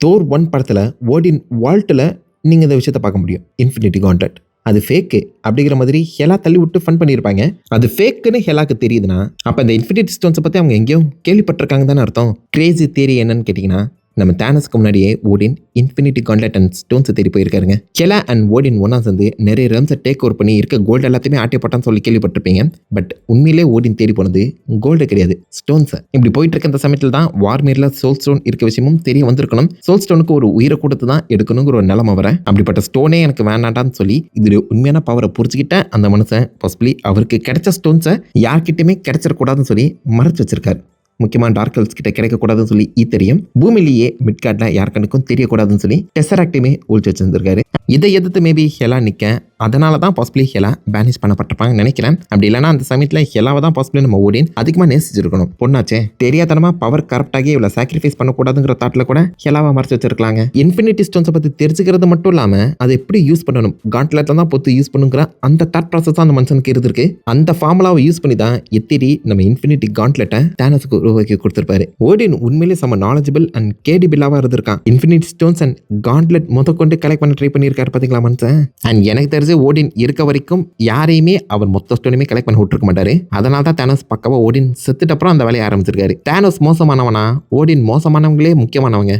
Thor 1 படத்துல ஓடின் வால்ட்ல நீங்க இந்த விஷயத்த பார்க்க முடியும். Infinity gauntlet. அது ஃபேக்கு அப்படிங்கிற மாதிரி ஹெலா தள்ளி விட்டு ஃபன் பண்ணியிருப்பாங்க. அது ஃபேக்குன்னு ஹெலாக்கு தெரியுதுன்னா, அப்ப இந்த இன்ஃபினிட்டி ஸ்டோன்ஸ பத்தி அவங்க எங்கேயோ கேள்விப்பட்டிருக்காங்க தானே அர்த்தம். கிரேசி தியரி என்னன்னு கேட்டீங்கன்னா, நம்ம தானஸ்க்கு முன்னாடியே ஓடின் இன்ஃபினிட்டி கான்ட்லெட் அண்ட் ஸ்டோன்ஸை தேடி போயிருக்காருங்க. ஹெலா அண்ட் ஓடின் ஒன்னா சேர்ந்து நிறைய ரம்ஸை டேக் ஓவர் பண்ணி இருக்க கோல்டு எல்லாத்தையுமே ஆட்டி போட்டான்னு சொல்லி கேள்விப்பட்டிருப்பீங்க. பட் உண்மையிலே ஓடின் தேடி போனது கோல்டு கிடையாது, ஸ்டோன்ஸ். இப்படி போயிட்டு இருக்க இந்த சமயத்தில் தான் வார்மீர்ல சோல் ஸ்டோன் இருக்க விஷயமும் தெரிய வந்திருக்கணும். சோல் ஸ்டோனுக்கு ஒரு உயிரை கொடுத்து தான் எடுக்கணுங்கிற ஒரு நிலைமை வர, அப்படிப்பட்ட ஸ்டோனே எனக்கு வேண்டாண்டான்னு சொல்லி இது உண்மையான பவரை புரிஞ்சுக்கிட்ட அந்த மனுஷன் பாசிபிளி அவருக்கு கிடைச்ச ஸ்டோன்ஸை யார்கிட்டயுமே கிடைச்சிடக்கூடாதுன்னு சொல்லி மறைச்சு வச்சிருக்காரு. முக்கியமாக டார்க் எல்ஸ் கிட்ட கிடைக்கக்கூடாதுன்னு சொல்லி தெரியும். பூமியிலேயே மிட்கார்ட்ல யார் கண்ணுக்கும் தெரியக்கூடாதுன்னு சொல்லி டெசராக்டையுமே ஒழிச்சு வச்சிருந்திருக்காரு. இதை எதிர்த்து மேபி ஹெலா நிற்க, அதனால தான் பாசிபிளி ஹெலா பேனிஷ் பண்ணப்பட்டிருப்பாங்கன்னு நினைக்கிறேன். அப்படி இல்லைனா அந்த சமயத்தில் ஹெலாவை தான் பாசிபிளி நம்ம ஓடின் அதிகமாக நேசிச்சிருக்கணும். பொண்ணாச்சே, தெரியாதனமா பவர் கரெக்டாகி இவ்வளோ சாக்ரிஃபைஸ் பண்ணக்கூடாதுங்கிற தாட்டில் கூட ஹெலாவை மறைச்சு வச்சிருக்கலாங்க. இன்ஃபினிட்டி ஸ்டோன்ஸை பற்றி தெரிஞ்சுக்கிறது மட்டும் இல்லாமல் அதை எப்படி யூஸ் பண்ணணும், காண்ட்லெட்டில் தான் பொத்து யூஸ் பண்ணுங்கிற அந்த தாட் ப்ராசஸ் தான் அந்த மனுஷனுக்கு இருந்திருக்கு. அந்த ஃபார்முலாவை யூஸ் பண்ணி தான் எத்திரி நம்ம இன்ஃபினிட்டி காண்ட்லெட்டை தானஸுக்கு உருவாக்கி கொடுத்துருப்பாரு. ஓடின் உண்மையிலே நம்ம நாலேஜபிள் அண்ட் கேடிபிளாவாக இருந்திருக்கான். இன்ஃபினிட்டி ஸ்டோன்ஸ் அண்ட் காண்ட்லெட் கொண்டு கலெக்ட் பண்ண ட்ரை பண்ணியிருக்காரு பார்த்தீங்களா மனுஷன். அண்ட் எனக்கு தெரிஞ்சு ஓடின் இருக்க வரைக்கும் யாரையுமே அவர் மொத்த ஸ்டோனுமே கலெக்ட் பண்ணி விட்டுருக்க மாட்டாரு. அதனால தான் தானோஸ் பக்கவா ஓடின் செத்துட்டு அப்புறம் அந்த வேலையை ஆரம்பிச்சிருக்காரு. தானோஸ் மோசமானவனா, ஓடின் மோசமானவங்களே முக்கியமானவங்க.